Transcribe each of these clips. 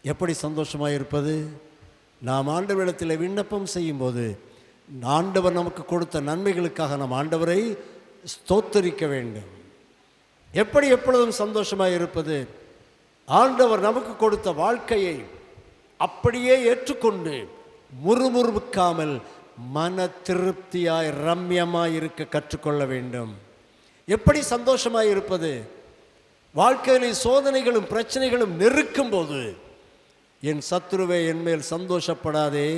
எப்படி சந்தோஷமாக இருப்பது? நாம் ஆண்டவரிடத்தில் விண்ணப்பம் செய்யும்போது ஆண்டவர் நமக்கு கொடுத்த நன்மைகளுக்காக நாம் ஆண்டவரை ஸ்தோத்தரிக்க வேண்டும். எப்படி எப்பொழுதும் சந்தோஷமாக இருப்பது? ஆண்டவர் நமக்கு கொடுத்த வாழ்க்கையை அப்படியே ஏற்றுக்கொண்டு முறுமுறுக்காமல் மன திருப்தியாய் ரம்யமாய் இருக்க கற்றுக்கொள்ள வேண்டும். எப்படி சந்தோஷமாய் இருப்பது? வாழ்க்கையில் சோதனைகளும் பிரச்சனைகளும் நெருக்கும் போது, என் சத்துருவே என்மேல் சந்தோஷப்படாதே,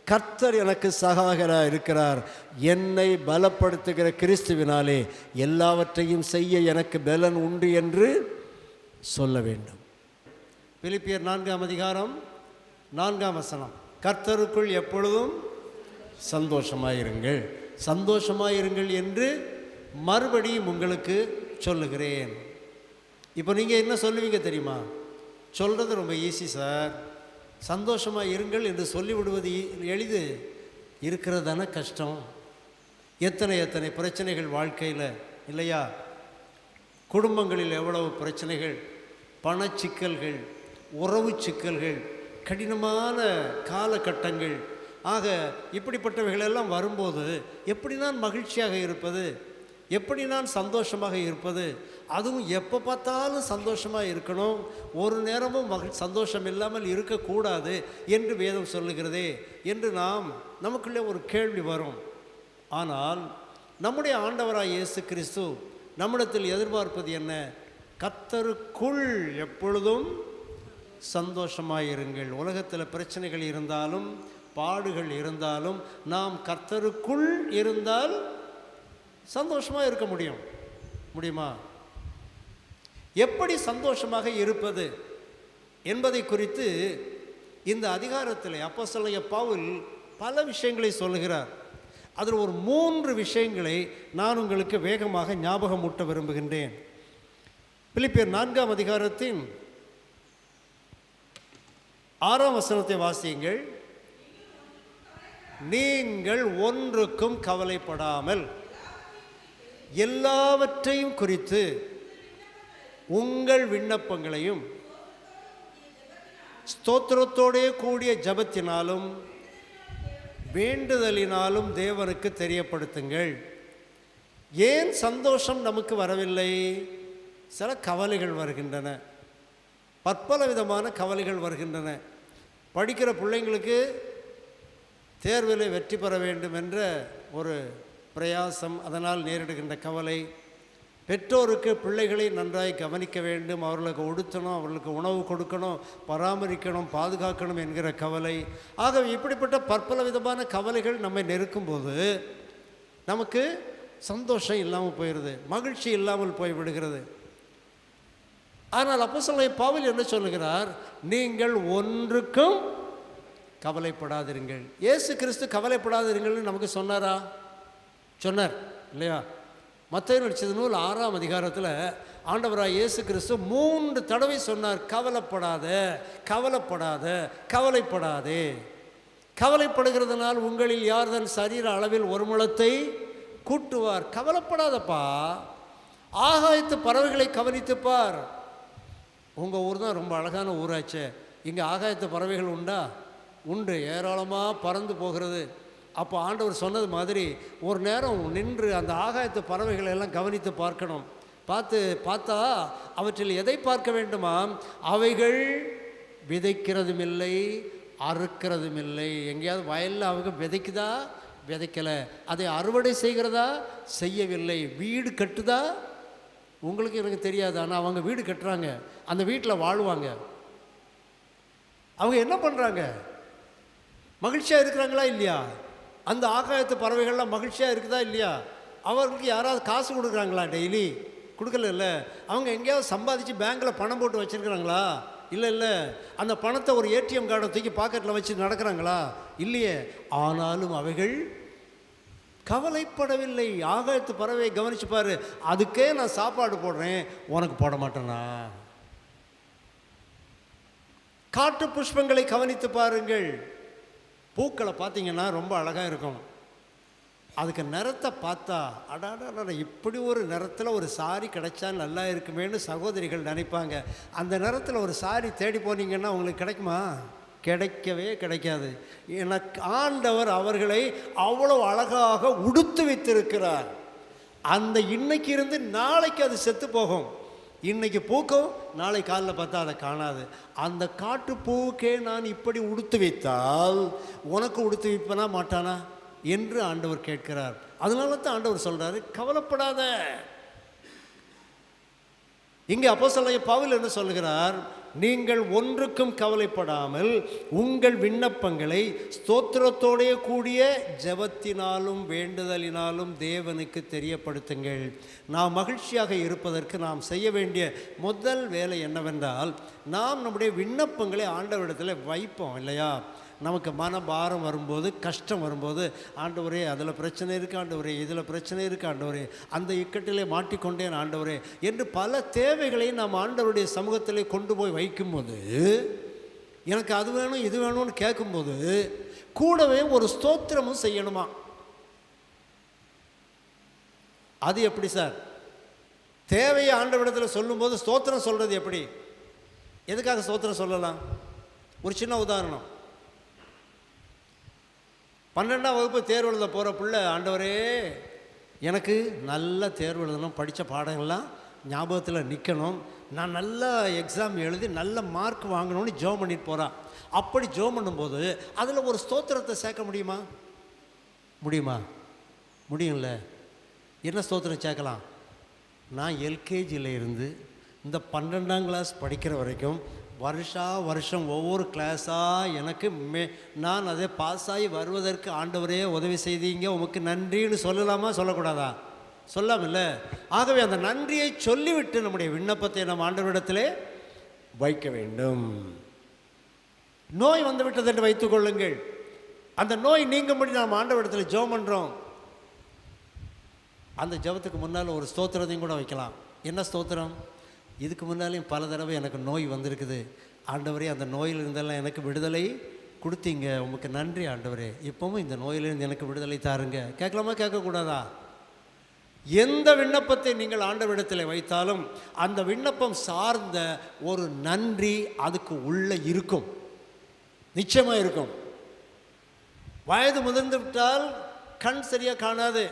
கர்த்தர் எனக்கு சகாயராக இருக்கிறார், என்னை பலப்படுத்துகிற கிறிஸ்துவினாலே எல்லாவற்றையும் செய்ய எனக்கு பலன் உண்டு என்று சொல்ல வேண்டும். பிலிப்பியர் 4ஆம் அதிகாரம் 4ஆம் வசனம், கர்த்தருக்குள் எப்பொழுதும் சந்தோஷமாயிருங்கள், சந்தோஷமாயிருங்கள் என்று மறுபடியும் உங்களுக்கு சொல்லுகிறேன். இப்போ நீங்கள் என்ன சொல்லுவீங்க தெரியுமா? சொல்கிறது ரொம்ப ஈஸி சார். சந்தோஷமாக இருங்கள் என்று சொல்லிவிடுவது எளிது, இருக்கிறது தானே கஷ்டம். எத்தனை எத்தனை பிரச்சனைகள் வாழ்க்கையில் இல்லையா? குடும்பங்களில் எவ்வளவு பிரச்சனைகள், பணச்சிக்கல்கள், உறவு சிக்கல்கள், கடினமான காலகட்டங்கள். ஆக இப்படிப்பட்டவைகளெல்லாம் வரும்போது எப்படி நான் மகிழ்ச்சியாக இருப்பது, எப்படி நான் சந்தோஷமாக இருப்பது? அதுவும் எப்போ பார்த்தாலும் சந்தோஷமாக இருக்கணும், ஒரு நேரமும் சந்தோஷம் இல்லாமல் இருக்கக்கூடாது என்று வேதம் சொல்லுகிறதே என்று நமக்குள்ளே ஒரு கேள்வி வரும். ஆனால் நம்முடைய ஆண்டவராய் இயேசு கிறிஸ்து நம்மிடத்தில் எதிர்பார்ப்பது என்ன? கர்த்தருக்குள் எப்பொழுதும் சந்தோஷமாயிருங்கள். உலகத்தில் பிரச்சனைகள் இருந்தாலும் பாடுகள் இருந்தாலும் நாம் கர்த்தருக்குள் இருந்தால் சந்தோஷமாக இருக்க முடியுமா? எப்படி சந்தோஷமாக இருப்பது என்பதை குறித்து இந்த அதிகாரத்தில் அப்போஸ்தலனாகிய பவுல் பல விஷயங்களை சொல்லுகிறார். அதில் ஒரு 3 விஷயங்களை நான் உங்களுக்கு வேகமாக ஞாபகமூட்ட விரும்புகின்றேன். பிலிப்பியர் 4ஆம் அதிகாரத்தின் 6ஆம் வசனத்தை வாசியுங்கள். நீங்கள் ஒன்றுக்கும் கவலைப்படாமல் எல்லாவற்றையும் குறித்து உங்கள் விண்ணப்பங்களையும் ஸ்தோத்திரத்தோடே கூடிய ஜெபத்தினாலும் வேண்டுதலினாலும் தேவனுக்கு தெரியப்படுத்துங்கள். ஏன் சந்தோஷம் நமக்கு வரவில்லை? சில கவலைகள் வருகின்றன, பற்பல விதமான கவலைகள் வருகின்றன. படிக்கிற பிள்ளைங்களுக்கு தேர்வில் வெற்றி பெற வேண்டும் என்ற ஒரு பிரயாசம், அதனால் நேரிடுகின்ற கவலை. பெற்றோருக்கு பிள்ளைகளை நன்றாய் கவனிக்க வேண்டும், அவர்களுக்கு உடுத்தணும், அவர்களுக்கு உணவு கொடுக்கணும், பராமரிக்கணும், பாதுகாக்கணும் என்கிற கவலை. ஆகவே இப்படிப்பட்ட பற்பல விதமான கவலைகள் நம்மை நெருக்கும்போது நமக்கு சந்தோஷம் இல்லாமல் போயிடுது, மகிழ்ச்சி இல்லாமல் போய்விடுகிறது. ஆனால் அப்போஸ்தலனாகிய பவுல் என்ன சொல்லுகிறார்? நீங்கள் ஒன்றுக்கும் கவலைப்படாதிருங்கள். இயேசு கிறிஸ்து கவலைப்படாதிருங்கள்னு நமக்கு சொன்னாரா? சொன்னார் இல்லையா? மத்தேயு நற்செய்தி நூல் 6ஆம் அதிகாரத்தில் ஆண்டவராய் இயேசு கிறிஸ்து 3 தடவை சொன்னார், கவலைப்படாத, கவலைப்படாத, கவலைப்படாதே. கவலைப்படுகிறதுனால் உங்களில் யார் தன் சரீர அளவில் ஒரு முழத்தை கூட்டுவார்? கவலைப்படாதப்பா, ஆகாயத்து பறவைகளை கவனித்துப்பார். உங்கள் ஊர் தான் ரொம்ப அழகான ஊராச்சே, இங்கே ஆகாயத்து பறவைகள் உண்டா? உண்டு, ஏராளமாக பறந்து போகிறது. அப்போ ஆண்டவர் சொன்னது மாதிரி ஒரு நேரம் நின்று அந்த ஆகாயத்து பறவைகளை எல்லாம் கவனித்து பார்க்கணும். பார்த்தா அவற்றில் எதை பார்க்க வேண்டுமா? அவைகள் விதைக்கிறதும் இல்லை, அறுக்கிறதும் இல்லை. எங்கேயாவது வயலில் அவங்க விதைக்குதா? விதைக்கலை. அதை அறுவடை செய்கிறதா? செய்யவில்லை. வீடு கட்டுதா? உங்களுக்கு எனக்கு தெரியாது, ஆனால் அவங்க வீடு கட்டுறாங்க, அந்த வீட்டில் வாழ்வாங்க. அவங்க என்ன பண்ணுறாங்க? மகிழ்ச்சியாக இருக்கிறாங்களா இல்லையா? அந்த ஆகாயத்து பறவைகள்லாம் மகிழ்ச்சியாக இருக்குதா இல்லையா? அவர்களுக்கு யாராவது காசு கொடுக்குறாங்களா? டெய்லி கொடுக்கல. அவங்க எங்கேயாவது சம்பாதிச்சு பேங்க்கில் பணம் போட்டு வச்சுருக்கிறாங்களா? இல்லை. அந்த பணத்தை ஒரு ஏடிஎம் கார்டை தூக்கி பாக்கெட்டில் வச்சு நடக்கிறாங்களா? இல்லையே. ஆனாலும் அவைகள் கவலைப்படவில்லை. ஆகாயத்து பறவையை கவனிச்சு பாரு, அதுக்கே நான் சாப்பாடு போடுறேன், உனக்கு போட மாட்டேனா? காட்டு புஷ்பங்களை கவனித்து பாருங்கள். பூக்களை பார்த்தீங்கன்னா ரொம்ப அழகாக இருக்கும். அதுக்கு நிறத்தை பார்த்தா அடாடா இப்படி ஒரு நிறத்தில் ஒரு சாரி கிடைச்சா நல்லா இருக்குமேன்னு சகோதரிகள் நினைப்பாங்க. அந்த நிறத்தில் ஒரு சாரி தேடி போனீங்கன்னா உங்களுக்கு கிடைக்குமா? கிடைக்கவே கிடைக்காது. எனக்கு ஆண்டவர் அவர்களை அவ்வளோ அழகாக உடுத்து வைத்திருக்கிறார். அந்த இன்னைக்கு இருந்து நாளைக்கு அது செத்து போகும். இன்னைக்கு பூக்கும், நாளை காலையில் பார்த்தா அதை காணாது. அந்த காட்டு பூவுக்கே நான் இப்படி உடுத்து வைத்தால் உனக்கு உடுத்து வைப்பனா மாட்டானா என்று ஆண்டவர் கேட்கிறார். அதனால தான் ஆண்டவர் சொல்றாரு, கவலைப்படாத. இங்கே அப்போஸ்தலனாகிய பவுல் என்ன சொல்கிறார்? நீங்கள் ஒன்றுக்கும் கவலைப்படாமல் உங்கள் விண்ணப்பங்களை ஸ்தோத்திரத்தோடே கூடிய ஜெபத்தினாலும் வேண்டுதலினாலும் தேவனுக்கு தெரியப்படுத்துங்கள். நாம் மகிழ்ச்சியாக இருப்பதற்கு நாம் செய்ய வேண்டிய முதல் வேலை என்னவென்றால், நாம் நம்முடைய விண்ணப்பங்களை ஆண்டவரிடத்தில் வைப்போம் இல்லையா? நமக்கு மனபாரம் வரும்போது, கஷ்டம் வரும்போது, ஆண்டவரே அதில் பிரச்சனை இருக்குது, ஆண்டவரே இதில் பிரச்சனை இருக்குது, ஆண்டவரே அந்த இக்கட்டிலே மாட்டிக்கொண்டேன் ஆண்டவரே என்று பல தேவைகளை நாம் ஆண்டவருடைய சமூகத்திலே கொண்டு போய் வைக்கும்போது, எனக்கு அது வேணும் இது வேணும்னு கேட்கும்போது கூடவே ஒரு ஸ்தோத்திரமும் செய்யணுமா? அது எப்படி சார்? தேவையை ஆண்டவரிடத்தில் சொல்லும்போது ஸ்தோத்திரம் சொல்கிறது எப்படி? எதுக்காக ஸ்தோத்திரம் சொல்லலாம்? ஒரு சின்ன உதாரணம். 12ஆம் வகுப்பு தேர்வு எழுத போகிற பிள்ளை, ஆண்டவரே எனக்கு நல்ல தேர்வு எழுதணும், படித்த பாடங்கள்லாம் ஞாபகத்தில் நிற்கணும், நான் நல்ல எக்ஸாம் எழுதி நல்ல மார்க் வாங்கணும்னு ஜெபம் பண்ணிட்டு போகிறான். அப்படி ஜெபம் பண்ணும்போது அதில் ஒரு ஸ்தோத்திரத்தை சேர்க்க முடியுமா? முடியும்ல. என்ன ஸ்தோத்திரம் சேர்க்கலாம்? நான் எல்கேஜியில் இருந்து இந்த 12ஆம் கிளாஸ் படிக்கிற வரைக்கும் வருஷம் ஒவ்வொரு கிளாஸாக எனக்கு நான் அதை பாஸ் ஆகி வருவதற்கு ஆண்டவரே உதவி செய்தீங்க, உமக்கு நன்றின்னு சொல்லலாமா சொல்லக்கூடாதா? சொல்லாமல்ல. ஆகவே அந்த நன்றியை சொல்லிவிட்டு நம்முடைய விண்ணப்பத்தை நம்ம ஆண்டவரிடத்திலே வைக்க வேண்டும். நோய் வந்து விட்டது என்று வைத்துக் கொள்ளுங்கள். அந்த நோய் நீங்கும்படி நாம் ஆண்டவரிடத்தில் ஜெபம் பண்ணுறோம். அந்த ஜெபத்துக்கு முன்னால் ஒரு ஸ்தோத்திரத்தையும் கூட வைக்கலாம். என்ன ஸ்தோத்திரம்? இதுக்கு முன்னாலேயும் பல தடவை எனக்கு நோய் வந்திருக்குது, ஆண்டவரே அந்த நோயில் இருந்தெல்லாம் எனக்கு விடுதலை கொடுத்தீங்க, உமக்கு நன்றி ஆண்டவரே, இப்போவும் இந்த நோயிலிருந்து எனக்கு விடுதலை தாருங்க. கேட்கலாமா கேட்கக்கூடாதா? எந்த விண்ணப்பத்தை நீங்கள் ஆண்டவரிடத்தில் வைத்தாலும் அந்த விண்ணப்பம் சார்ந்த ஒரு நன்றி அதுக்கு உள்ளே இருக்கும், நிச்சயமாக இருக்கும். வயது முதிர்ந்து விட்டால் கண் சரியாக காணாது,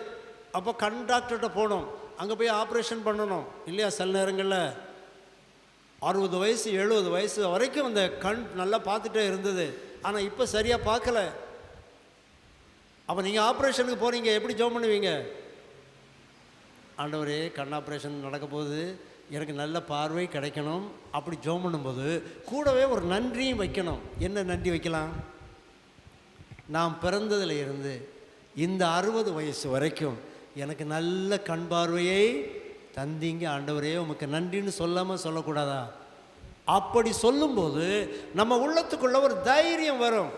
அப்போ கண் டாக்டர்கிட்ட போகணும், அங்கே போய் ஆப்ரேஷன் பண்ணணும் இல்லையா? சில நேரங்களில் 60 வயசு 70 வயசு வரைக்கும் அந்த கண் நல்லா பார்த்துட்டே இருந்தது, ஆனால் இப்போ சரியாக பார்க்கல. அப்போ நீங்கள் ஆப்ரேஷனுக்கு போகிறீங்க, எப்படி ஜெபம் பண்ணுவீங்க? ஆண்டவரே கண் ஆப்ரேஷன் நடக்க போகுது, எனக்கு நல்ல பார்வை கிடைக்கணும், அப்படி ஜெபம் பண்ணும்போது கூடவே ஒரு நன்றியும் வைக்கணும். என்ன நன்றி வைக்கலாம்? நாம் பிறந்ததில் இருந்து இந்த 60 வயசு வரைக்கும் எனக்கு நல்ல கண் பார்வையை தந்தீங்க ஆண்டவரே, உமக்கு நன்றின்னு சொல்லாமல் சொல்லக்கூடாதா? அப்படி சொல்லும்போது நம்ம உள்ளத்துக்குள்ள ஒரு தைரியம் வரும்,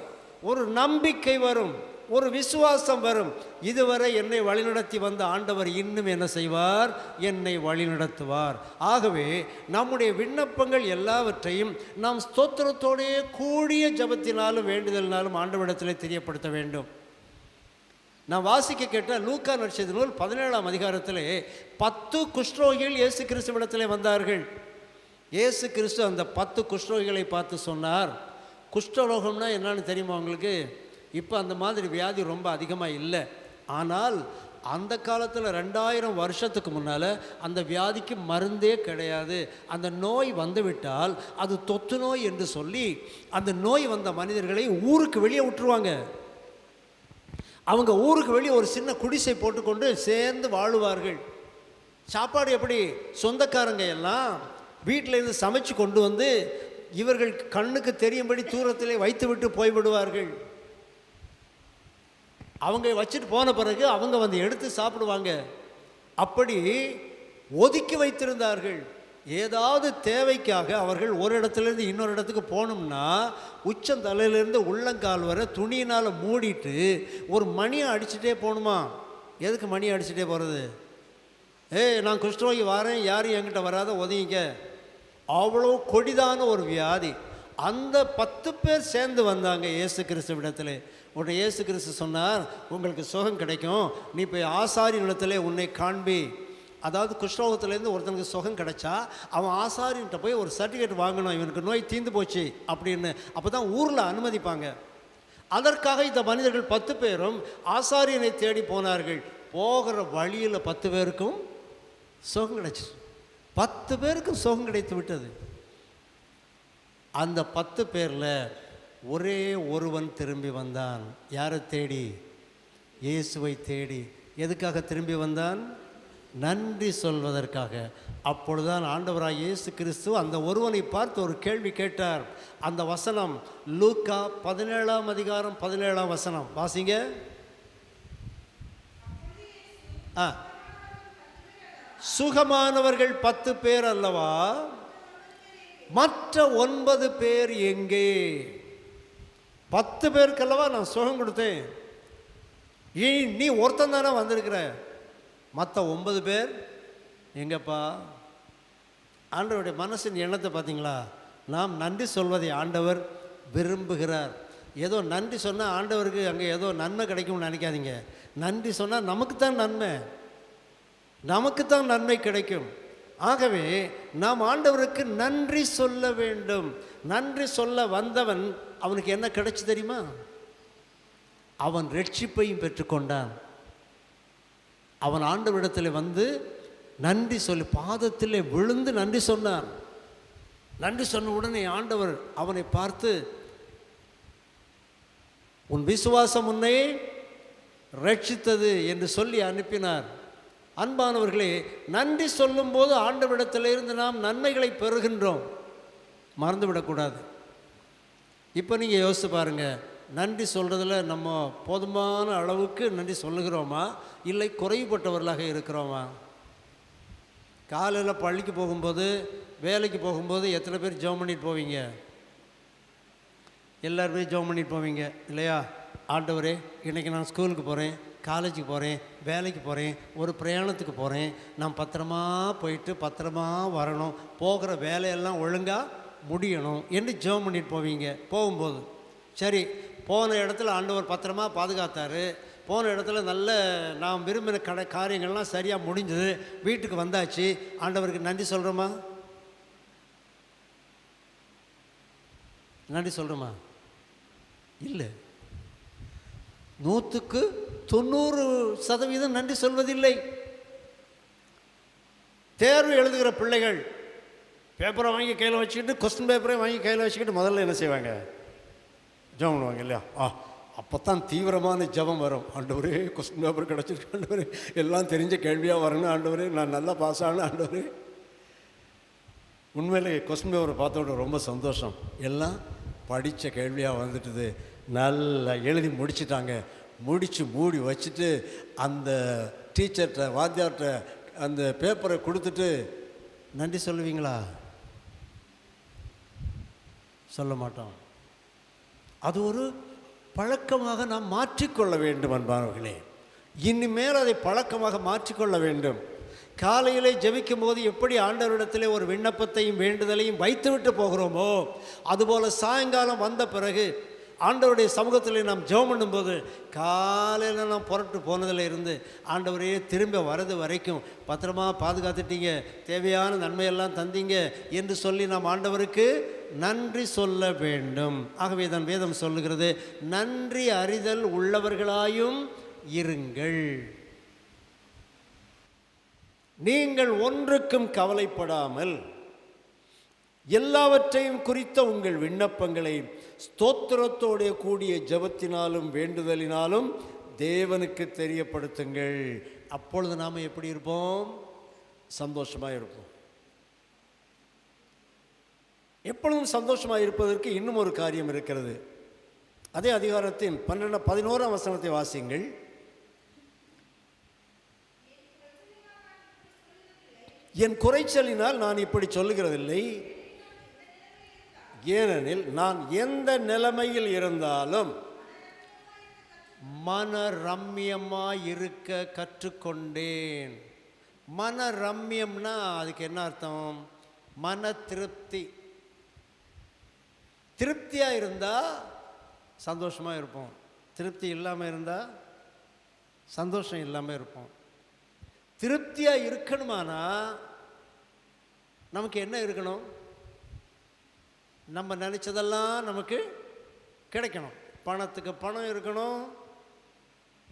ஒரு நம்பிக்கை வரும், ஒரு விசுவாசம் வரும். இதுவரை என்னை வழிநடத்தி வந்த ஆண்டவர் இன்னும் என்ன செய்வார்? என்னை வழிநடத்துவார். ஆகவே நம்முடைய விண்ணப்பங்கள் எல்லாவற்றையும் நாம் ஸ்தோத்திரத்தோடைய கூடிய ஜெபத்தினாலும் வேண்டுதலினாலும் ஆண்டவரிடத்திலே தெரியப்படுத்த வேண்டும். நான் வாசிக்க கேட்ட லூக்கா நற்செய்தி நூல் 17ஆம் அதிகாரத்திலே 10 குஷ்டரோகிகள் இயேசு கிறிஸ்துவிடத்திலே வந்தார்கள். இயேசு கிறிஸ்து அந்த 10 குஷ்டரோகிகளை பார்த்து சொன்னார். குஷ்டரோகம்னா என்னன்னு தெரியுமா உங்களுக்கு? இப்போ அந்த மாதிரி வியாதி ரொம்ப அதிகமாக இல்லை, ஆனால் அந்த காலத்தில் 2000 வருஷத்துக்கு முன்னால் அந்த வியாதிக்கு மருந்தே கிடையாது. அந்த நோய் வந்துவிட்டால் அது தொத்து நோய் என்று சொல்லி அந்த நோய் வந்த மனிதர்களை ஊருக்கு வெளியே விட்டுருவாங்க. அவங்க ஊருக்கு வெளியே ஒரு சின்ன குடிசை போட்டுக்கொண்டு சேர்ந்து வாழுவார்கள். சாப்பாடு எப்படி? சொந்தக்காரங்க எல்லாம் வீட்டிலேருந்து சமைச்சு கொண்டு வந்து இவர்கள் கண்ணுக்கு தெரியும்படி தூரத்திலே வைத்து விட்டு போய்விடுவார்கள். அவங்க வச்சுட்டு போன பிறகு அவங்க வந்து எடுத்து சாப்பிடுவாங்க. அப்படி ஒதுக்கி வைத்திருந்தார்கள். ஏதாவது தேவைக்காக அவர்கள் ஒரு இடத்துலேருந்து இன்னொரு இடத்துக்கு போகணும்னா உச்சந்தலையிலேருந்து உள்ளங்கால் வரை துணியினால் மூடிட்டு ஒரு மணியை அடிச்சுட்டே போகணுமா? எதுக்கு மணியை அடிச்சுட்டே போகிறது? நான் குஷ்டரோகி வரேன், யாரும் என்கிட்ட வராத, ஒதுங்கிக்க. அவ்வளோ கொடிதான ஒரு வியாதி. அந்த 10 பேர் சேர்ந்து வந்தாங்க இயேசு கிறிஸ்துவிடத்தில். உடனே இயேசு கிறிஸ்து சொன்னார், உங்களுக்கு சுகம் கிடைக்கும், நீ போய் ஆசாரி நிலத்திலே உன்னை காண்பி. அதாவது குஷ்ரோகத்துலேருந்து ஒருத்தனுக்கு சுகம் கிடைச்சா அவன் ஆசாரின்ட்ட போய் ஒரு சர்டிஃபிகேட் வாங்கணும், இவனுக்கு நோய் தீர்ந்து போச்சு அப்படின்னு. அப்போ தான் ஊரில் அனுமதிப்பாங்க. அதற்காக இந்த மனிதர்கள் 10 பேரும் ஆசாரியனை தேடி போனார்கள். போகிற வழியில் 10 பேருக்கும் சுகம் கிடைச்சி, 10 பேருக்கும் சுகம் கிடைத்து விட்டது. அந்த 10 பேரில் ஒரே ஒருவன் திரும்பி வந்தான். யாரை தேடி? இயேசுவை தேடி. எதுக்காக திரும்பி வந்தான்? நன்றி சொல்வதற்காக. அப்பொழுதுதான் ஆண்டவராய் இயேசு கிறிஸ்து அந்த ஒருவனை பார்த்து ஒரு கேள்வி கேட்டார். அந்த வசனம் லூக்கா 17ஆம் அதிகாரம் 17ஆம் வசனம் வாசிங்க. சுகமானவர்கள் 10 பேர் அல்லவா, மற்ற 9 பேர் எங்கே? 10 பேருக்கல்லவா நான் சுகம் கொடுத்தேன், நீ ஒருத்தன் தானே வந்திருக்கிற, மற்ற 9 பேர் எங்கப்பா? ஆண்டவருடைய மனசின் எண்ணத்தை பார்த்தீங்களா? நாம் நன்றி சொல்வதை ஆண்டவர் விரும்புகிறார். ஏதோ நன்றி சொன்னால் ஆண்டவருக்கு அங்கே ஏதோ நன்மை கிடைக்கும்னு நினைக்காதீங்க. நன்றி சொன்னால் நமக்குத்தான் நன்மை, நமக்குத்தான் நன்மை கிடைக்கும். ஆகவே நாம் ஆண்டவருக்கு நன்றி சொல்ல வேண்டும். நன்றி சொல்ல வந்தவன் அவனுக்கு என்ன கிடைச்சி தெரியுமா? அவன் ரட்சிப்பையும் பெற்றுக்கொண்டான். அவன் ஆண்டவரிடத்தில் வந்து நன்றி சொல்லி பாதத்தில் விழுந்து நன்றி சொன்னான். நன்றி சொன்ன உடனே ஆண்டவர் அவனை பார்த்து, உன் விசுவாசம் உன்னை ரட்சித்தது என்று சொல்லி அனுப்பினார். அன்பானவர்களே, நன்றி சொல்லும்போது ஆண்டவரிடத்திலிருந்து நாம் நன்மைகளை பெறுகின்றோம், மறந்துவிடக்கூடாது. இப்போ நீங்கள் யோசித்து பாருங்கள், நன்றி சொல்கிறதுல நம்ம போதுமான அளவுக்கு நன்றி சொல்லுகிறோமா, இல்லை குறைவுபட்டவர்களாக இருக்கிறோமா? காலையில் பள்ளிக்கு போகும்போது, வேலைக்கு போகும்போது எத்தனை பேர் ஜெபம் பண்ணிட்டு போவீங்க? எல்லாருமே ஜெபம் பண்ணிட்டு போவீங்க இல்லையா? ஆண்டவரே, இன்றைக்கி நான் ஸ்கூலுக்கு போகிறேன், காலேஜுக்கு போகிறேன், வேலைக்கு போகிறேன், ஒரு பிரயாணத்துக்கு போகிறேன், நான் பத்திரமா போயிட்டு பத்திரமா வரணும், போகிற வேலையெல்லாம் ஒழுங்காக முடியணும் என்று ஜெபம் பண்ணிட்டு போவீங்க. போகும்போது சரி, போன இடத்துல ஆண்டவர் பத்திரமா பாதுகாத்தார், போன இடத்துல நல்ல நாம் விரும்பின காரியங்கள்லாம் சரியாக முடிஞ்சது, வீட்டுக்கு வந்தாச்சு, ஆண்டவருக்கு நன்றி சொல்கிறோமா? நன்றி சொல்கிறோமா? இல்லை. 100க்கு 90% நன்றி சொல்வதில்லை. தேர்வு எழுதுகிற பிள்ளைகள் பேப்பரை வாங்கி கையில் வச்சுக்கிட்டு, கொஸ்டின் பேப்பரை வாங்கி கையில் வச்சுக்கிட்டு முதல்ல என்ன செய்வாங்க? ஜெபம் பண்ணுவாங்க இல்லையா? அப்போ தான் தீவிரமான ஜெபம் வரும். ஆண்டவரே, கொஸ்டின் பேப்பர் கிடச்சிருக்கு, ஆண்டவரே எல்லாம் தெரிஞ்ச கேள்வியாக வரணும், ஆண்டவரே நான் நல்லா பாஸ் ஆகணும், ஆண்டவரே. உண்மையிலே கொஸ்டின் பேப்பரை பார்த்தோட ரொம்ப சந்தோஷம். எல்லாம் படித்த கேள்வியாக வந்துட்டுது, நல்லா எழுதி முடிச்சிட்டாங்க. முடித்து மூடி வச்சுட்டு அந்த டீச்சர்கிட்ட, வாத்தியார்கிட்ட அந்த பேப்பரை கொடுத்துட்டு நன்றி சொல்லுவீங்களா? சொல்ல மாட்டோம். அது ஒரு பழக்கமாக நாம் மாற்றிக்கொள்ள வேண்டும் அன்பானவர்களே. இனிமேல் அதை பழக்கமாக மாற்றிக்கொள்ள வேண்டும். காலையிலே ஜெபிக்கும் போது எப்படி ஆண்டவரிடத்திலே ஒரு விண்ணப்பத்தையும் வேண்டுதலையும் வைத்துவிட்டு போகிறோமோ, அதுபோல் சாயங்காலம் வந்த பிறகு ஆண்டவருடைய சமூகத்தில் நாம் ஜெபம் பண்ணும்போது, காலையில் நாம் புறட்டு போனதில் இருந்து ஆண்டவரையே திரும்ப வரது வரைக்கும் பத்திரமா பாதுகாத்துட்டீங்க, தேவையான நன்மையெல்லாம் தந்தீங்க என்று சொல்லி நாம் ஆண்டவருக்கு நன்றி சொல்ல வேண்டும். ஆகவே தான் வேதம் சொல்லுகிறது, நன்றி அறிதல் உள்ளவர்களாயும் இருங்கள். நீங்கள் ஒன்றுக்கும் கவலைப்படாமல் எல்லாவற்றையும் குறித்த உங்கள் விண்ணப்பங்களை ஸ்தோத்திரத்தோடு கூடிய ஜெபத்தினாலும் வேண்டுதலினாலும் தேவனுக்கு தெரியப்படுத்துங்கள். அப்பொழுது நாம் எப்படி இருப்போம்? சந்தோஷமாக இருப்போம். எப்பொழுதும் சந்தோஷமாக இருப்பதற்கு இன்னும் ஒரு காரியம் இருக்கிறது. அதே அதிகாரத்தின் 11ஆம் வசனத்தை வாசியுங்கள். என் குறைச்சலினால் நான் இப்படி சொல்லுகிறதில்லை, ஏனெனில் நான் எந்த நிலைமையில் இருந்தாலும் மன ரம்யமாய் இருக்க கற்றுக்கொண்டேன். மன ரம்யம்னா அதுக்கு என்ன அர்த்தம்? மன திருப்தி. திருப்தியாக இருந்தால் சந்தோஷமாக இருப்போம். திருப்தி இல்லாமல் இருந்தால் சந்தோஷம் இல்லாமல் இருப்போம். திருப்தியாக இருக்கணுமானா நமக்கு என்ன இருக்கணும்? நம்ம நினச்சதெல்லாம் நமக்கு கிடைக்கணும். பணத்துக்கு பணம் இருக்கணும்.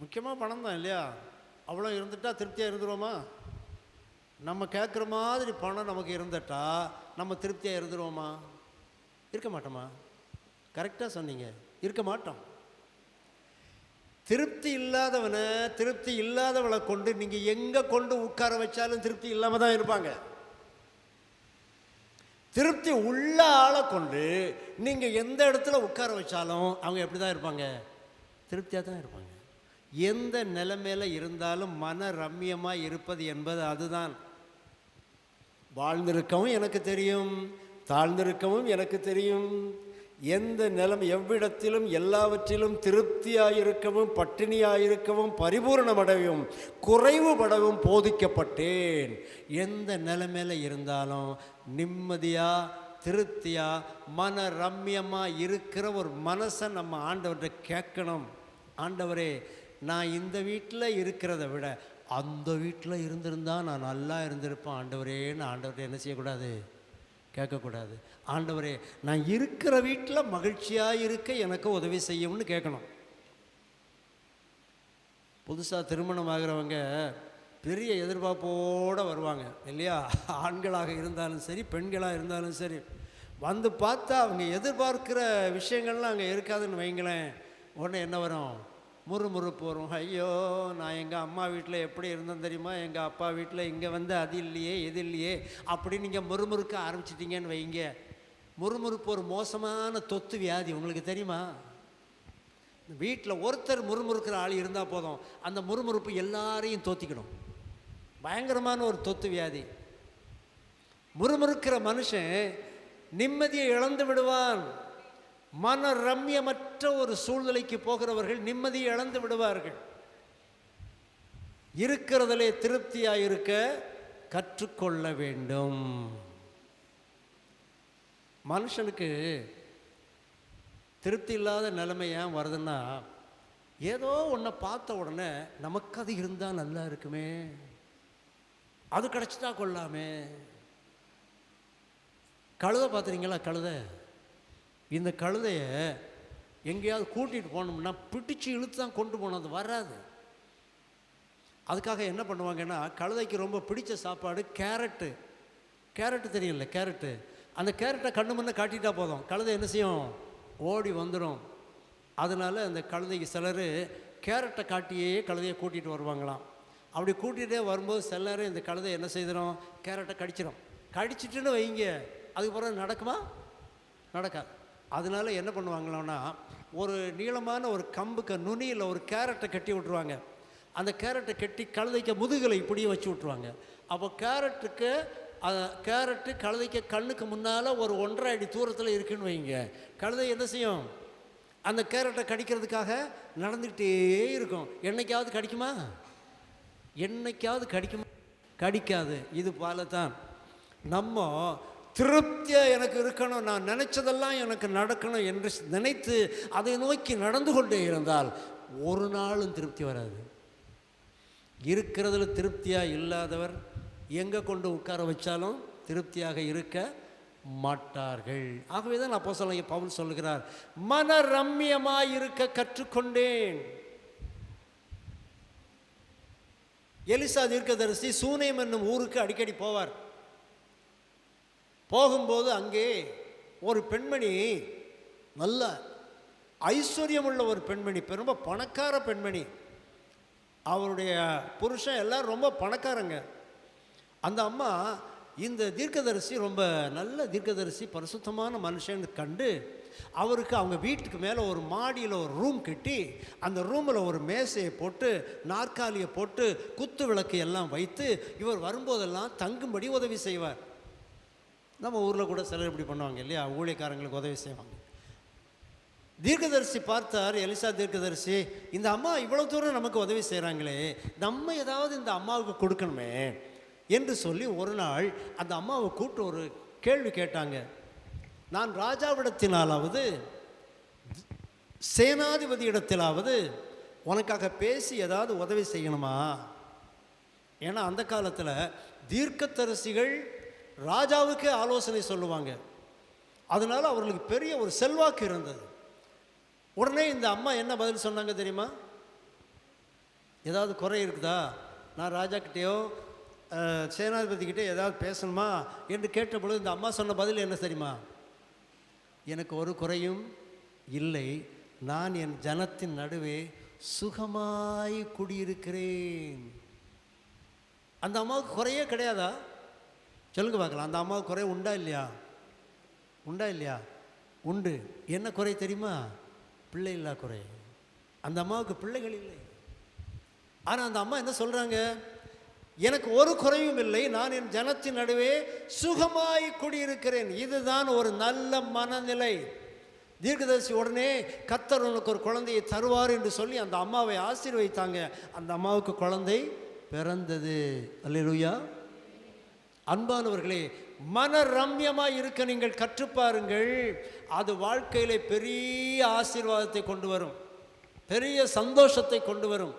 முக்கியமாக பணம் தான் இல்லையா? அவ்வளோ இருந்துட்டால் திருப்தியாக இருந்துருவோமா? நம்ம கேட்குற மாதிரி பணம் நமக்கு இருந்துட்டா நம்ம திருப்தியாக இருந்துருவோமா? இருக்க மாட்டோமா? கரெக்டாக சொன்னீங்க, இருக்க மாட்டோம். திருப்தி இல்லாதவனை, திருப்தி இல்லாதவளை கொண்டு நீங்கள் எங்கே கொண்டு உட்கார வச்சாலும் திருப்தி இல்லாமல் தான் இருப்பாங்க. திருப்தி உள்ள ஆளை கொண்டு நீங்கள் எந்த இடத்துல உட்கார வச்சாலும் அவங்க எப்படி தான் இருப்பாங்க? திருப்தியாக தான் இருப்பாங்க. எந்த நிலைமையில் இருந்தாலும் மன ரம்மியமாக இருப்பது என்பது அதுதான். வாழ்ந்திருக்கவும் எனக்கு தெரியும், தாழ்ந்திருக்கவும் எனக்கு தெரியும். எந்த நிலம் எவ்விடத்திலும் எல்லாவற்றிலும் திருப்தியாயிருக்கவும் பட்டினியாயிருக்கவும் பரிபூர்ணமடையவும் குறைவுபடவும் போதிக்கப்பட்டேன். எந்த நிலைமையில் இருந்தாலும் நிம்மதியாக திருப்தியாக மன ரம்யமாக இருக்கிற ஒரு மனசை நம்ம ஆண்டவர்கிட்ட கேட்கணும். ஆண்டவரே, நான் இந்த வீட்டில் இருக்கிறத விட அந்த வீட்டில் இருந்திருந்தால் நான் நல்லா இருந்திருப்பேன் ஆண்டவரேன்னு ஆண்டவர்கிட்ட என்ன செய்யக்கூடாது? கேட்கக்கூடாது. ஆண்டவரே, நான் இருக்கிற வீட்டில் மகிழ்ச்சியாக இருக்க எனக்கு உதவி செய்யும்னு கேட்கணும். புதுசாக திருமணம் ஆகிறவங்க பெரிய எதிர்பார்ப்போடு வருவாங்க இல்லையா? ஆண்களாக இருந்தாலும் சரி, பெண்களாக இருந்தாலும் சரி. வந்து பார்த்தா அவங்க எதிர்பார்க்குற விஷயங்கள்லாம் அங்கே இருக்காதுன்னு வைங்களேன். உடனே என்ன வரும்? முறுமுறுப்பு வரும். ஐயோ, நான் எங்கள் அம்மா வீட்டில் எப்படி இருந்தேன் தெரியுமா? எங்கள் அப்பா வீட்டில் இங்கே வந்து அது இல்லையே இது இல்லையே அப்படின்னு நீங்கள் முறுமுறுக்க ஆரம்பிச்சிட்டிங்கன்னு வைங்க. முறுமுறுப்பு ஒரு மோசமான தொத்து வியாதி, உங்களுக்கு தெரியுமா? வீட்டில் ஒருத்தர் முறுமுறுக்கிற ஆள் இருந்தால் போதும், அந்த முறுமுறுப்பு எல்லாரையும் தோத்திக்கணும். பயங்கரமான ஒரு தொத்து வியாதி. முறுமுறுக்கிற மனுஷன் நிம்மதியை இழந்து விடுவான். மன ரம்யமற்ற ஒரு சூழ்நிலைக்கு போகிறவர்கள் நிம்மதியை இழந்து விடுவார்கள். இருக்கிறதிலே திருப்தியாக இருக்க கற்றுக்கொள்ள வேண்டும். மனுஷனுக்கு திருப்தி இல்லாத நிலைமை ஏன் வருதுன்னா, ஏதோ ஒன்றை பார்த்த உடனே நமக்கு அது இருந்தால் நல்லா இருக்குமே, அது கிடச்சிட்டா கொள்ளாமே. கழுதை பார்த்துறீங்களா? கழுதை, இந்த கழுதையை எங்கேயாவது கூட்டிகிட்டு போனோம்னா பிடிச்சி இழுத்து தான் கொண்டு போனோம், அது வராது. அதுக்காக என்ன பண்ணுவாங்கன்னா, கழுதைக்கு ரொம்ப பிடிச்ச சாப்பாடு கேரட்டு. கேரட்டு தெரியல, கேரட்டு. அந்த கேரட்டை கண்ணு முன்னே காட்டிட்டா போதும், கழுதை என்ன செய்யும்? ஓடி வந்துடும். அதனால் அந்த கழுதைக்கு சிலர் கேரட்டை காட்டியே கழுதையை கூட்டிகிட்டு வருவாங்களாம். அப்படி கூட்டிகிட்டே வரும்போது சில நேரம் இந்த கழுதை என்ன செய்திடும்? கேரட்டை கடிச்சிடும். கடிச்சிட்டுன்னு வைங்க, அதுக்கு பிறகு நடக்குமா? நடக்காது. அதனால என்ன பண்ணுவாங்களோன்னா, ஒரு நீளமான ஒரு கம்புக்கு நுனியில் ஒரு கேரட்டை கட்டி விட்ருவாங்க. அந்த கேரட்டை கட்டி கழுதைக்கு முதுகில் இப்படியே வச்சு விட்ருவாங்க. அப்போ கேரட்டு கழுதைக்கு கண்ணுக்கு முன்னால் ஒரு 1.5 அடி தூரத்தில் இருக்குன்னு வைங்க. கழுதை என்ன செய்யும்? அந்த கேரட்டை கடிக்கிறதுக்காக நடந்துக்கிட்டே இருக்கும். என்னைக்காவது கடிக்குமா? என்னைக்காவது கடிக்குமா? கடிக்காது. இது போல தான் நம்ம திருப்தியாக எனக்கு இருக்கணும், நான் நினச்சதெல்லாம் எனக்கு நடக்கணும் என்று நினைத்து அதை நோக்கி நடந்து கொண்டே இருந்தால் ஒரு நாளும் திருப்தி வராது. இருக்கிறதுல திருப்தியாக இல்லாதவர் எங்கே கொண்டு உட்கார வச்சாலும் திருப்தியாக இருக்க மாட்டார்கள். ஆகவே தான் அப்போஸ்தலனாகிய பவுல் சொல்லுகிறார், மன ரம்மியமாய் இருக்க கற்றுக்கொண்டேன். எலிசா தீர்க்கதரிசி சூனேம் என்னும் ஊருக்கு அடிக்கடி போவார். போகும்போது அங்கே ஒரு பெண்மணி, நல்ல ஐஸ்வர்யமுள்ள ஒரு பெண்மணி, ரொம்ப பணக்கார பெண்மணி. அவருடைய புருஷன் எல்லாம் ரொம்ப பணக்காரங்க. அந்த அம்மா இந்த தீர்க்கதரிசி ரொம்ப நல்ல தீர்க்கதரிசி, பரிசுத்தமான மனுஷன் கண்டு அவருக்கு அவங்க வீட்டுக்கு மேலே ஒரு மாடியில் ஒரு ரூம் கட்டி அந்த ரூமில் ஒரு மேசையை போட்டு நாற்காலியை போட்டு குத்து விளக்கு எல்லாம் வைத்து இவர் வரும்போதெல்லாம் தங்கும்படி உதவி செய்வார். நம்ம ஊரில் கூட சிலர் இப்படி பண்ணுவாங்க இல்லையா? ஊழியக்காரங்களுக்கு உதவி செய்வாங்க. தீர்க்கதரிசி பார்த்தார், எலிசா தீர்க்கதரிசி, இந்த அம்மா இவ்வளோ தூரம் நமக்கு உதவி செய்கிறாங்களே, நம்ம ஏதாவது இந்த அம்மாவுக்கு கொடுக்கணுமே என்று சொல்லி ஒரு நாள் அந்த அம்மாவை கூப்பிட்டு ஒரு கேள்வி கேட்டாங்க. நான் ராஜாவிடத்தினாலாவது சேனாதிபதி இடத்திலாவது உனக்காக பேசி ஏதாவது உதவி செய்யணுமா? ஏன்னா அந்த காலத்தில் தீர்க்கதரிசிகள் ராஜாவுக்கே ஆலோசனை சொல்லுவாங்க. அதனால் அவர்களுக்கு பெரிய ஒரு செல்வாக்கு இருந்தது. உடனே இந்த அம்மா என்ன பதில் சொன்னாங்க தெரியுமா? ஏதாவது குறை இருக்குதா, நான் ராஜாக்கிட்டேயோ சேனாதிபதிக்கிட்டே ஏதாவது பேசணுமா என்று கேட்டபொழுது இந்த அம்மா சொன்ன பதில் என்ன தெரியுமா? எனக்கு ஒரு குறையும் இல்லை, நான் என் ஜனத்தின் நடுவே சுகமாய் குடியிருக்கிறேன். அந்த அம்மாவுக்கு குறையே கிடையாதா? சொல்லுங்க பார்க்கலாம். அந்த அம்மாவுக்கு குறை உண்டா இல்லையா? உண்டா இல்லையா? உண்டு. என்ன குறை தெரியுமா? பிள்ளை இல்லா குறை. அந்த அம்மாவுக்கு பிள்ளைகள் இல்லை. ஆனால் அந்த அம்மா என்ன சொல்கிறாங்க? எனக்கு ஒரு குறையும் இல்லை, நான் என் ஜனத்தின் நடுவே சுகமாய் குடியிருக்கிறேன். இதுதான் ஒரு நல்ல மனநிலை. தீர்க்கதரிசி உடனே கர்த்தர் உனக்கு ஒரு குழந்தையை தருவார் என்று சொல்லி அந்த அம்மாவை ஆசீர்வதித்தாங்க. அந்த அம்மாவுக்கு குழந்தை பிறந்தது. அல்லேலூயா. அன்பானவர்களே, மன ரம்யமாக இருக்க நீங்கள் கற்றுப்பாருங்கள். அது வாழ்க்கையிலே பெரிய ஆசீர்வாதத்தை கொண்டு வரும், பெரிய சந்தோஷத்தை கொண்டு வரும்.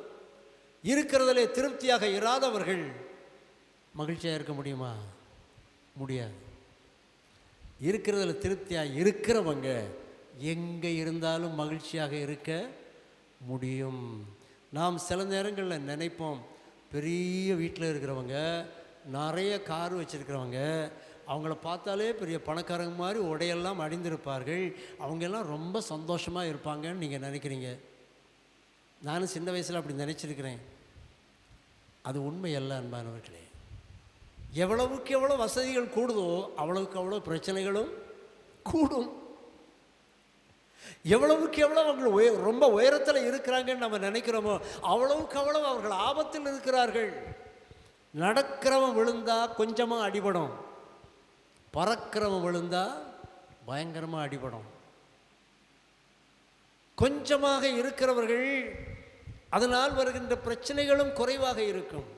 இருக்கிறதிலே திருப்தியாக இராதவர்கள் மகிழ்ச்சியாக இருக்க முடியுமா? முடியாது. இருக்கிறதுல திருப்தியாக இருக்கிறவங்க எங்கே இருந்தாலும் மகிழ்ச்சியாக இருக்க முடியும். நாம் சில நேரங்களில் நினைப்போம், பெரிய வீட்டில் இருக்கிறவங்க, நிறைய கார் வச்சுருக்கிறவங்க, அவங்கள பார்த்தாலே பெரிய பணக்காரங்க மாதிரி உடையெல்லாம் அணிந்திருப்பார்கள், அவங்கெல்லாம் ரொம்ப சந்தோஷமாக இருப்பாங்கன்னு நீங்கள் நினைக்கிறீங்க. நானும் சின்ன வயசில் அப்படி நினச்சிருக்கிறேன். அது உண்மை அல்ல அன்பானவர்களே. எவ்வளவுக்கு எவ்வளோ வசதிகள் கூடுதோ அவ்வளவுக்கு அவ்வளோ பிரச்சனைகளும் கூடும். எவ்வளவுக்கு எவ்வளோ அவங்க ரொம்ப உயரத்தில் இருக்கிறாங்கன்னு நம்ம நினைக்கிறோமோ அவ்வளவுக்கு அவ்வளோ அவர்கள் ஆபத்தில் இருக்கிறார்கள். நடக்கிறவன் விழுந்தா கொஞ்சமாக அடிபடும், பறக்கிறவன் விழுந்தா பயங்கரமாக அடிபடும். கொஞ்சமாக இருக்கிறவர்கள் அதனால் வருகின்ற பிரச்சனைகளும் குறைவாக இருக்கும்.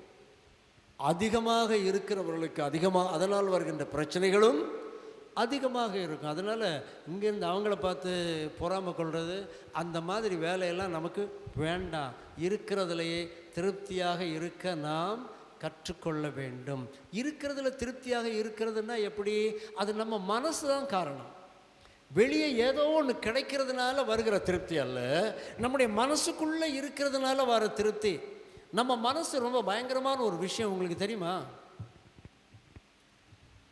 அதிகமாக இருக்கிறவர்களுக்கு அதனால் வருகின்ற பிரச்சனைகளும் அதிகமாக இருக்கும். அதனால் இங்கேருந்து அவங்கள பார்த்து பொறாமை கொள்வது, அந்த மாதிரி வேலையெல்லாம் நமக்கு வேண்டாம். இருக்கிறதுலையே திருப்தியாக இருக்க நாம் கற்றுக்கொள்ள வேண்டும். இருக்கிறதுல திருப்தியாக இருக்கிறதுனா எப்படி? அது நம்ம மனசு தான் காரணம். வெளியே ஏதோ ஒன்று கிடைக்கிறதுனால வருகிற திருப்தி அல்ல, நம்முடைய மனசுக்குள்ளே இருக்கிறதுனால வர திருப்தி. நம்ம மனசு ரொம்ப பயங்கரமான ஒரு விஷயம், உங்களுக்கு தெரியுமா?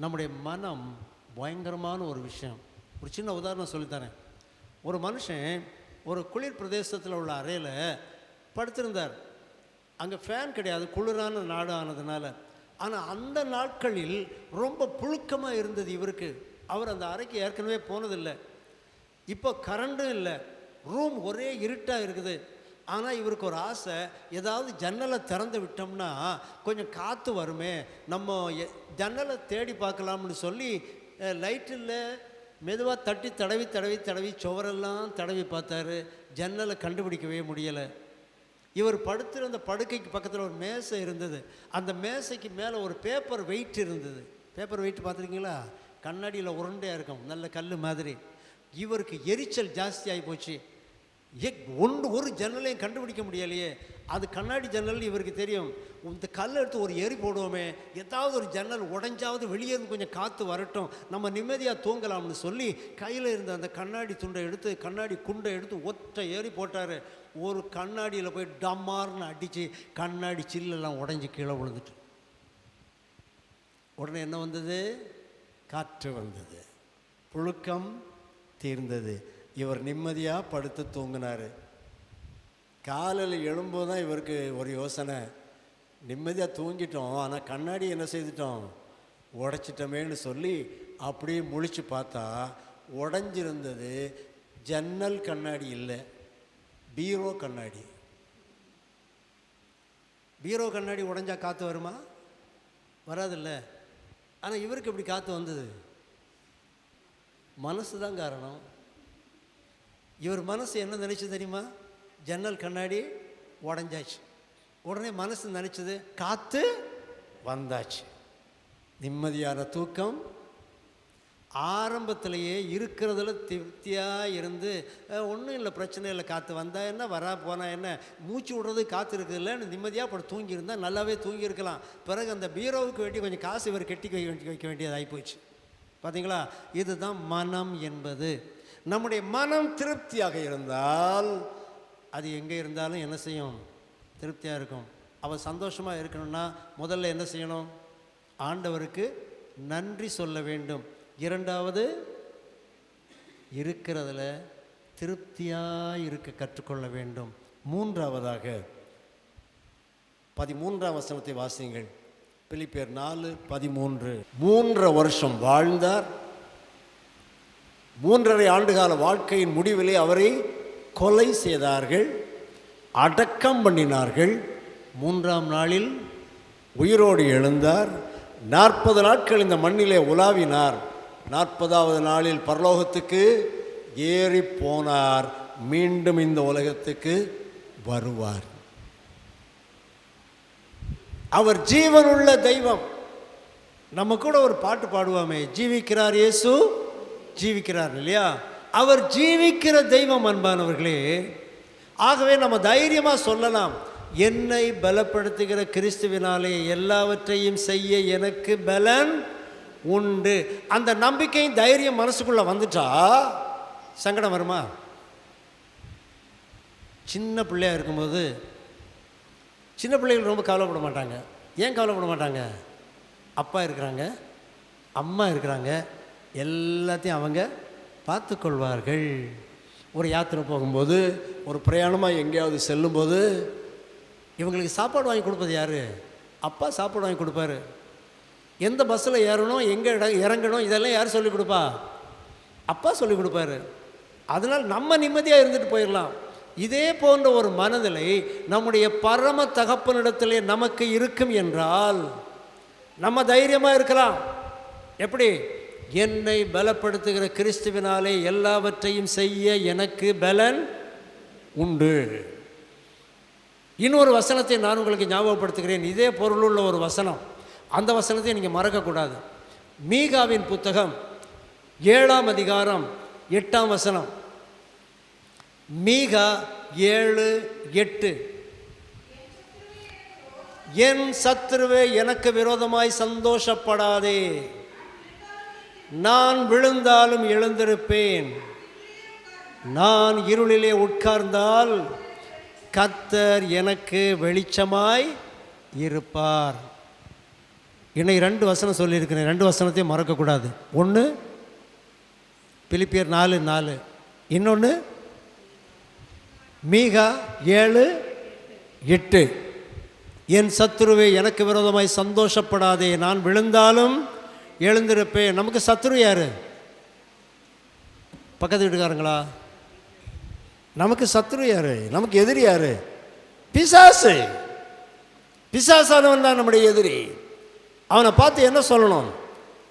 நம்முடைய மனம் பயங்கரமான ஒரு விஷயம். ஒரு சின்ன உதாரணம் சொல்லித்தரேன். ஒரு மனுஷன் ஒரு குளிர் பிரதேசத்தில் உள்ள அறையில் படுத்திருந்தார். அங்கே ஃபேன் கிடையாது, குளிரான நாடு ஆனதுனால. ஆனால் அந்த நாட்களில் ரொம்ப புழுக்கமாக இருந்தது இவருக்கு. அவர் அந்த அறைக்கு ஏற்கனவே போனதில்லை. இப்போ கரண்டும் இல்லை, ரூம் ஒரே இருட்டாக இருக்குது. ஆனால் இவருக்கு ஒரு ஆசை, ஏதாவது ஜன்னலை திறந்து விட்டோம்னா கொஞ்சம் காற்று வருமே, நம்ம ஜன்னலை தேடி பார்க்கலாம்னு சொல்லி லைட்டில் மெதுவாக தட்டி தடவி தடவி தடவி சுவரெல்லாம் தடவி பார்த்தாரு. ஜன்னலை கண்டுபிடிக்கவே முடியலை. இவர் படுத்திருந்த படுக்கைக்கு பக்கத்தில் ஒரு மேசை இருந்தது. அந்த மேசைக்கு மேலே ஒரு பேப்பர் வெயிட் இருந்தது. பேப்பர் வெயிட் பார்த்துருக்கீங்களா? கண்ணாடியில் உருண்டையாக இருக்கும், நல்ல கல் மாதிரி. இவருக்கு எரிச்சல் ஜாஸ்தி ஆகி போச்சு. ஒரு ஜன்னலையும் கண்டுபிடிக்க முடியலையே. அது கண்ணாடி ஜன்னல் இவருக்கு தெரியும். இந்த கல்லை எடுத்து ஒரு எரி போடுவோமே, ஏதாவது ஒரு ஜன்னல் உடைஞ்சாவது வெளியே இருந்து கொஞ்சம் காற்று வரட்டும், நம்ம நிம்மதியாக தூங்கலாம்னு சொல்லி கையில் இருந்த அந்த கண்ணாடி துண்டை எடுத்து, கண்ணாடி குண்டை எடுத்து ஒற்றை ஏறி போட்டார். ஒரு கண்ணாடியில் போய் டம்மார்னு அடித்து கண்ணாடி சில்லெல்லாம் உடைஞ்சி கீழே விழுந்துட்டு. உடனே என்ன வந்தது? காற்று வந்தது, புழுக்கம் தீர்ந்தது. இவர் நிம்மதியாக படுத்து தூங்கினார். காலையில் எழும்போது தான் இவருக்கு ஒரு யோசனை, நிம்மதியாக தூங்கிட்டோம், ஆனால் கண்ணாடி என்ன செய்துட்டோம், உடைச்சிட்டோமேன்னு சொல்லி அப்படியே முழிச்சு பார்த்தா உடைஞ்சிருந்தது ஜன்னல் கண்ணாடி இல்லை, பீரோ கண்ணாடி. பீரோ கண்ணாடி உடைஞ்சா காற்று வருமா? வராதில்ல. ஆனால் இவருக்கு இப்படி காற்று வந்தது. மனசு தான் காரணம். இவர் மனசு என்ன நினச்சி தெரியுமா? ஜன்னல் கண்ணாடி உடஞ்சாச்சு. உடனே மனசு நினச்சது, காற்று வந்தாச்சு, நிம்மதியான தூக்கம் ஆரம்பத்திலேயே இருக்கிறதுல திருப்தியாக இருந்து ஒன்றும் இல்லை, பிரச்சனை இல்லை, காற்று வந்தால் என்ன, வரா போனால் என்ன, மூச்சு விடுறது காற்று இருக்குதுல்லன்னு நிம்மதியாக பட தூங்கியிருந்தால் நல்லாவே தூங்கியிருக்கலாம். பிறகு அந்த பீரோவுக்கு வேண்டி கொஞ்சம் காசு இவர் கெட்டி வைக்க வேண்டியது ஆகிப்போச்சு. பார்த்தீங்களா? இதுதான் மனம் என்பது. நம்முடைய மனம் திருப்தியாக இருந்தால் அது எங்கே இருந்தாலும் என்ன செய்யும்? திருப்தியாக இருக்கும். அவள் சந்தோஷமாக இருக்கணும்னா முதல்ல என்ன செய்யணும்? ஆண்டவருக்கு நன்றி சொல்ல வேண்டும். இரண்டாவது, இருக்கிறதுல திருப்தியாக இருக்க கற்றுக்கொள்ள வேண்டும். மூன்றாவதாக 13ஆம் வசனத்தை வாசியுங்கள். பிலிப்பியர் 4:13. 3 வருஷம் வாழ்ந்தார். 3.5 ஆண்டுகால வாழ்க்கையின் முடிவிலே அவரை கொலை செய்தார்கள், அடக்கம் பண்ணினார்கள். 3ஆம் நாளில் உயிரோடு எழுந்தார். 40 நாட்கள் இந்த மண்ணிலே உலாவினார். 40ஆவது நாளில் பரலோகத்துக்கு ஏறி போனார். மீண்டும் இந்த உலகத்துக்கு வருவார். அவர் ஜீவனுள்ள தெய்வம். நம்ம கூட ஒரு பாட்டு பாடுவோமே, ஜீவிக்கிறார் இயேசு ஜீவிக்கிறார், இல்லையா? அவர் ஜீவிக்கிற தெய்வம் அன்பானவர்களே. ஆகவே நம்ம தைரியமாக சொல்லலாம், என்னை பலப்படுத்துகிற கிறிஸ்துவினாலே எல்லாவற்றையும் செய்ய எனக்கு பலன் உண்டு. அந்த நம்பிக்கையும் தைரியம் மனசுக்குள்ளே வந்துட்டா சங்கடம் வருமா? சின்ன பிள்ளையாக இருக்கும்போது சின்ன பிள்ளைகள் ரொம்ப கவலைப்பட மாட்டாங்க. ஏன் கவலைப்பட மாட்டாங்க? அப்பா இருக்கிறாங்க, அம்மா இருக்கிறாங்க, எல்லாத்தையும் அவங்க பார்த்துக்கொள்வார்கள். ஒரு யாத்திரை போகும்போது, ஒரு பிரயாணமாக எங்கேயாவது செல்லும்போது இவங்களுக்கு சாப்பாடு வாங்கி கொடுப்பது யார்? அப்பா சாப்பாடு வாங்கி கொடுப்பாரு. எந்த பஸ்ஸில் ஏறணும், எங்கே இறங்கணும், இதெல்லாம் யார் சொல்லிக் கொடுப்பா? அப்பா சொல்லிக் கொடுப்பாரு. அதனால் நம்ம நிம்மதியாக இருந்துட்டு போயிடலாம். இதே போன்ற ஒரு மனநிலை நம்முடைய பரம தகப்பனிடத்திலே நமக்கு இருக்கும் என்றால் நம்ம தைரியமாக இருக்கலாம். எப்படி? என்னை பலப்படுத்துகிற கிறிஸ்துவினாலே எல்லாவற்றையும் செய்ய எனக்கு பலன் உண்டு. இன்னொரு வசனத்தை நான் உங்களுக்கு ஞாபகப்படுத்துகிறேன். இதே பொருளுள்ள ஒரு வசனம். அந்த வசனத்தை நீங்கள் மறக்கக்கூடாது. மீகாவின் புத்தகம் 7ஆம் அதிகாரம் 8ஆம் வசனம். மீகா 7:8. என் சத்துருவே எனக்கு விரோதமாய் சந்தோஷப்படாதே, நான் விழுந்தாலும் எழுந்திருப்பேன், நான் இருளிலே உட்கார்ந்தால் கர்த்தர் எனக்கு வெளிச்சமாய் இருப்பார். இன்னைக்கு 2 வசனம் சொல்லியிருக்கிறேன். 2 வசனத்தையும் மறக்கக்கூடாது. ஒன்று பிலிப்பியர் 4:4, இன்னொன்று மீகா 7:8. என் சத்துருவே எனக்கு விரோதமாய் சந்தோஷப்படாதே, நான் விழுந்தாலும் எழுந்திருப்பேன். நமக்கு சத்துரு யார்? பக்கத்து வீட்டுக்காரங்களா? நமக்கு சத்துரு யார்? நமக்கு எதிரி யார்? பிசாசு. பிசாசானவன் தான் நம்முடைய எதிரி. அவனை பார்த்து என்ன சொல்லணும்?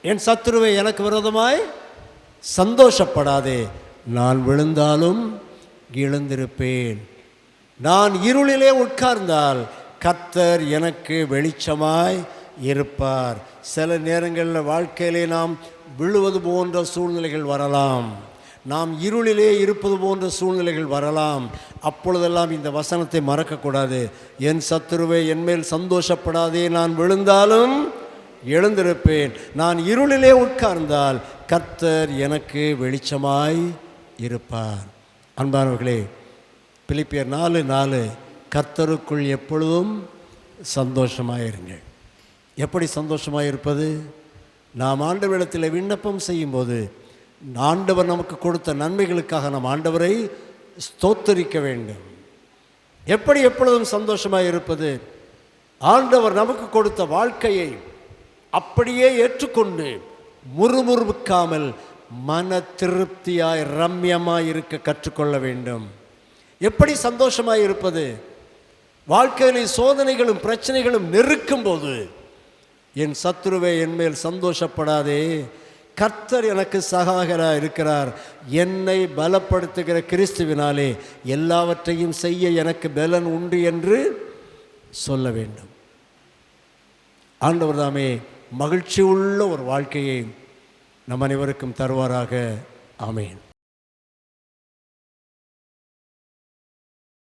என் சத்துருவை எனக்கு விரோதமாய் சந்தோஷப்படாதே, நான் விழுந்தாலும் எழுந்திருப்பேன், நான் இருளிலே உட்கார்ந்தால் கர்த்தர் எனக்கு வெளிச்சமாய் இருப்பார். சில நேரங்களில் வாழ்க்கையிலே நாம் விழுவது போன்ற சூழ்நிலைகள் வரலாம், நாம் இருளிலே இருப்பது போன்ற சூழ்நிலைகள் வரலாம். அப்பொழுதெல்லாம் இந்த வசனத்தை மறக்கக்கூடாது. என் சத்துருவை என்மேல் சந்தோஷப்படாதே, நான் விழுந்தாலும் எழுந்திருப்பேன், நான் இருளிலே உட்கார்ந்தால் கர்த்தர் எனக்கு வெளிச்சமாய் இருப்பார். அன்பானவர்களே, பிலிப்பியர் 4:4, கர்த்தருக்குள் எப்பொழுதும் சந்தோஷமாயிருங்கள். எப்படி சந்தோஷமாக இருப்பது? நாம் ஆண்டவரிடத்தில் விண்ணப்பம் செய்யும்போது ஆண்டவர் நமக்கு கொடுத்த நன்மைகளுக்காக நாம் ஆண்டவரை ஸ்தோத்தரிக்க வேண்டும். எப்படி எப்பொழுதும் சந்தோஷமாக இருப்பது? ஆண்டவர் நமக்கு கொடுத்த வாழ்க்கையை அப்படியே ஏற்றுக்கொண்டு முறுமுறுக்காமல் மன திருப்தியாய் ரம்யமாய் இருக்க கற்றுக்கொள்ள வேண்டும். எப்படி சந்தோஷமாய் இருப்பது? வாழ்க்கையில் சோதனைகளும் பிரச்சனைகளும் நெருக்கும் போது என் சத்துருவே என்மேல் சந்தோஷப்படாதே, கர்த்தர் எனக்கு சகாயராக இருக்கிறார், என்னை பலப்படுத்துகிற கிறிஸ்துவினாலே எல்லாவற்றையும் செய்ய எனக்கு பலன் உண்டு என்று சொல்ல வேண்டும். ஆண்டவர் தாமே மகிழ்ச்சி உள்ள ஒரு வாழ்க்கையை நம் அனைவருக்கும் தருவாராக. ஆமென்.